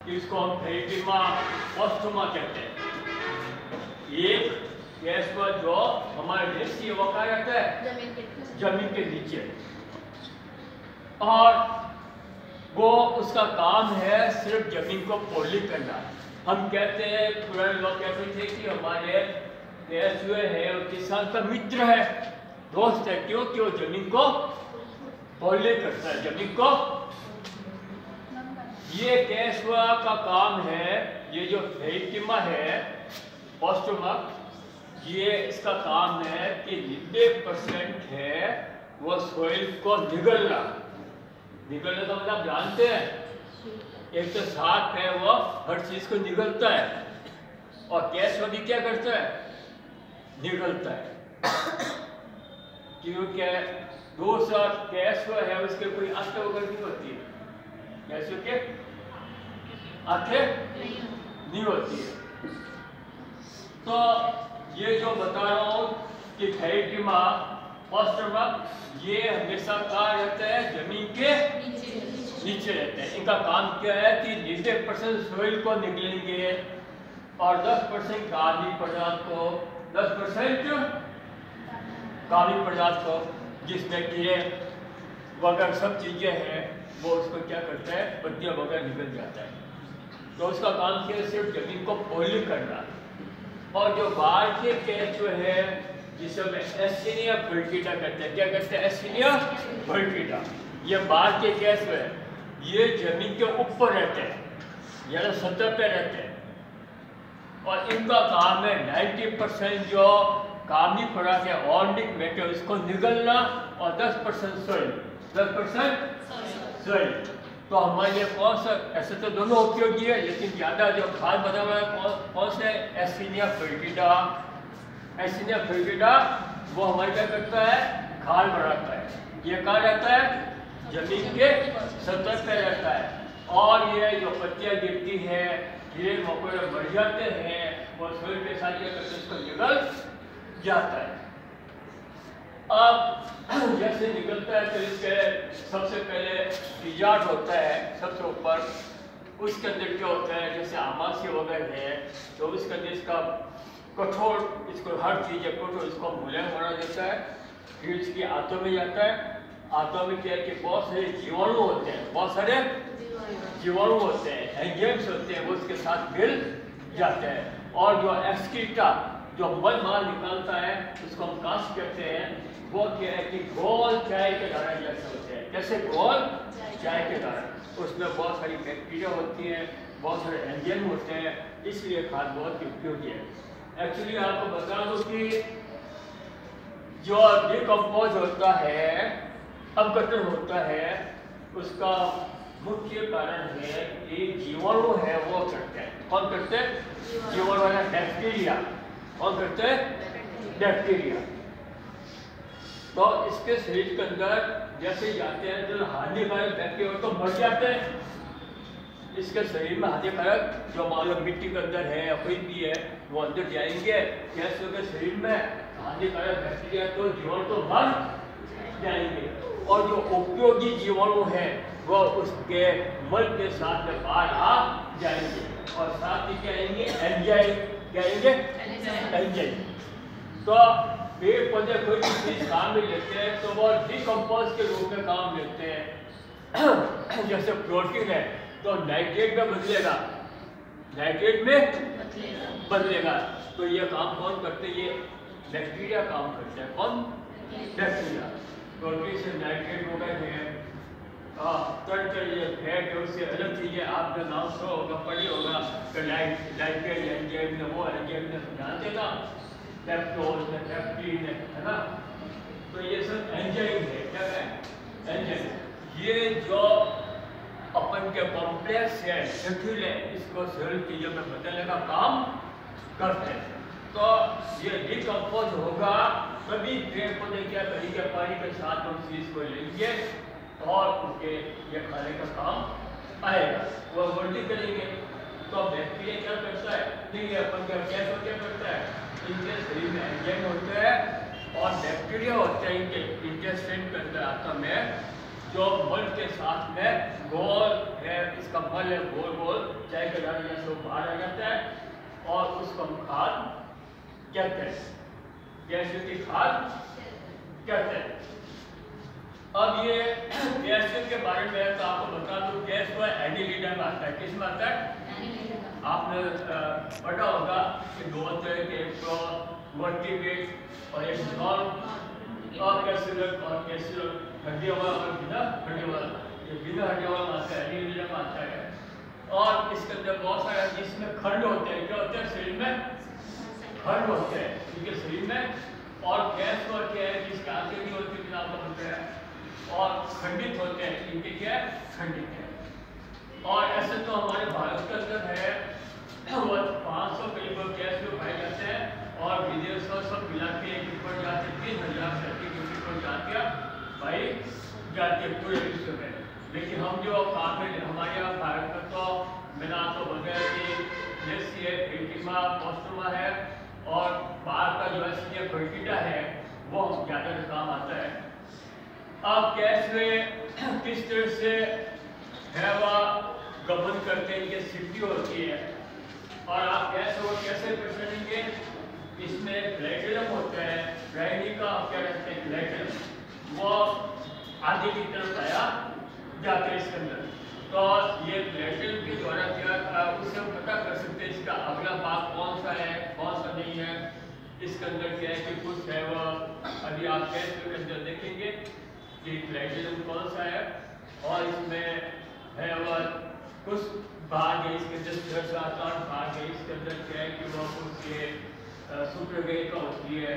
इसको हम फेरिटिमा पोस्टुमा कहते हैं। एक गैस पर जो हमारे देशी वो कहा जाता है जमीन के नीचे, और वो उसका काम है सिर्फ जमीन को पोली करना। हम कहते हैं, पुराने लोग कहते थे कि हमारे गैस जो है वो किसान का मित्र है, दोस्त है। क्यों? कि वो जमीन को पोली करता है, जमीन को। ये केसुआ का काम है। ये जो फेरिटिमा है पोस्टुमा, ये इसका काम है कि 90% है वो सॉइल को निगलना। निगलना तो मतलब आप जानते हैं, एक तो साफ है वो हर चीज को निगलता है, और केसुआ भी क्या करता है? निगलता है। क्योंकि दूसरा केसुआ है उसके कोई आंखें वगैरह नहीं होती है, कैसे के आंखें नहीं होती है। तो ये जो बता रहा हूँ कि फेरिटिमा पोस्टुमा ये हमेशा कहाँ रहता है? जमीन के नीचे रहते हैं। इनका काम क्या है कि 90% सॉइल को निकलेंगे और 10% कार्बनिक पदार्थ को, 10% कार्बनिक पदार्थ को, जिसमें कीड़े वगैरह सब चीजें हैं, वो उसको क्या करता है? पत्तियां वगैरह निकल जाता है। तो उसका काम क्या है? सिर्फ जमीन को पोली करना। और जो बाहर के केस जो है जिसे हम एस्चिनिया फर्टिटा कहते हैं, क्या कहते हैं? एस्चिनिया फर्टिटा। ये बाहर के केस में है, ये जमीन के ऊपर रहते हैं, यानी सतह पे रहते हैं, और इनका काम है 90% जो कार्बनिक पदार्थ है, ऑर्गेनिक मैटर, इसको निगलना, और 10% सॉइल, 10% सॉइल। तो हमारे लिए कौन सा? ऐसे तो दोनों उपयोगी है, लेकिन ज़्यादा जो खाद बना हुआ है कौन सा है? एस्चिनिया फर्टिटा। एस्चिनिया फर्टिटा वो हमारे क्या करता है? खाद बनाता है। ये कहाँ रहता है? जमीन के सतह पे रहता है, और ये जो पत्तियां गिरती हैं, कीड़े मकोड़े मर जाते हैं, वो सॉइल के साथ ये करके उसको निगल जाता है। अब जैसे निकलता है तो इसके सबसे पहले रिजार्ट होता है सबसे ऊपर, उसके अंदर क्या होता है? जैसे आमाशय वगैरह है तो उसके अंदर इसका कठोर, इसको हर चीज़ है कठोर, इसको मुलायम बना देता है। फिर इसकी आंतों में जाता है। आंतों में क्या है कि बहुत सारे जीवाणु होते हैं, बहुत सारे जीवाणु होते हैं, एंजाइम्स होते हैं, वो उसके साथ मिल जाते हैं। और जो एक्सक्रीटा, जो मल माल निकालता है, उसको हम कास्ट कहते हैं, वो क्या है कि गोल चाय के दाने जैसे होते हैं। जैसे गोल चाय के दाने, उसमें बहुत सारी बैक्टीरिया होती हैं, बहुत सारे एंजाइम होते हैं, इसलिए खाद बहुत उपयोगी है। एक्चुअली आपको बता दूं कि जो डिकम्पोज होता है, अपघटन होता है, उसका मुख्य कारण है कि जीवाणु है वो करते हैं। कौन करते हैं? जीवाणु वाला बैक्टीरिया। कौन करते हैं? बैक्टीरिया। तो इसके शरीर के अंदर जैसे जाते हैं तो हानिकारक बैक्टीरिया तो मर जाते हैं। इसके शरीर में हानिकारक जो मान लो मिट्टी के अंदर है या कोई भी है, वो अंदर जाएंगे, कैसे के शरीर में हानिकारक बैक्टीरिया तो जीवाणु तो मर जाएंगे, और जो उपयोगी जीवाणु है वो उसके मल के साथ में बाहर आ जाएंगे, और साथ ही क्या आएंगे? एंजाइम। क्या आएंगे? एंजाइम। तो पेड़ पौधे कोई भी चीज काम में लेते हैं तो वो डिकम्पोज के रूप में काम लेते हैं। जैसे प्रोटीन है तो नाइट्रेट में बदलेगा, नाइट्रेट में बदलेगा। तो ये काम कौन करते हैं? ये बैक्टीरिया काम करते हैं। कौन? बैक्टीरिया। प्रोटीन से नाइट्रेट हो गए हैं, फैट है, उससे अलग चीजें आपका नाम सुना होगा, पढ़ी होगा, तो लाइपेज एंजाइम ने, वो एंजाइम ने जानते ना, पेप्टोज ने, पेप्टिन है ना। तो ये सब एंजाइम है। क्या है? एंजाइम। ये जो अपन के कॉम्प्लेक्स है, जटिल है, इसको सरल चीजों में बदलने का काम करते हैं। तो ये डिकम्पोज होगा तभी पेड़ पौधे क्या करेंगे? पानी के साथ उस चीज को लेंगे और उनके ये खाने का काम आएगा, वो वोल्टी करेंगे। तो बैक्टीरिया क्या करता है? ठीक है, अपन क्या क्या करता है? इनके शरीर में एंजाइम होते हैं और बैक्टीरिया होते हैं इनके इंटेस्टाइन के अंदर, आंतों में, जो मल के साथ में गोल है, इसका मल है गोल गोल चाय उसको हम खाद कहते हैं, गैसियों की खाद कहते हैं। अब ये गैसियों के बारे में तो आपको बता दूं, गैस वो एनिलीडर में आता है। किस में आता है? आपने पढ़ा होगा कि दो तरह के, एक तो वर्टिब्रेट और एक नॉन अकैसुलर और कैसुलर, हड्डियों वाला और बिना हड्डियों वाला। ये बिना हड्डियों वाला आता है, एनिलीडर में आता है। और इसके अंदर बहुत सारे जिसमें खंड होते हैं। क्या होते हैं शरीर में? खंड होते हैं इनके शरीर में। और गैस वो क्या है जिसके आगे भी होती है, आपको पता है, और खंडित होते हैं। इनके क्या है? खंडित है। और ऐसे तो हमारे भारत के अंदर है वो 500 करीब गैस जो पाए जाते हैं, और विदेशों सब मिला के एक ऊपर जाते 3000 से अधिक ऊपर जाके पाई जाती है पूरे विश्व में। लेकिन हम जो काफी हमारे यहाँ भारत में तो बिना तो वगैरह की जैसी है पेटिमा पोस्टुमा है, और बाहर का जो है फर्टिटा है वो ज़्यादा काम आता है। अब गैस में किस तरह से है वह गबन करते हैं, ये सिद्धि होती है। और आप गैस को कैसे पहचानेंगे? इसमें प्लेटिनम होता है, ब्राइनी का क्या कहते हैं प्लेटिनम, वो आगे की तरफ आया जाते हैं इसके अंदर। तो ये प्लेटिनम के द्वारा क्या उससे हम पता कर सकते हैं इसका अगला भाग कौन सा है कौन सा नहीं है। इसके अंदर क्या है कि कुछ है वो अभी आप गैस के अंदर देखेंगे कि प्लेटिनम कौन सा है, और इसमें है वह कुछ भाग है इसके अंदर 7-8 भाग है। इसके अंदर क्या है कि वह कुछ ये सुप्रगय का होती है।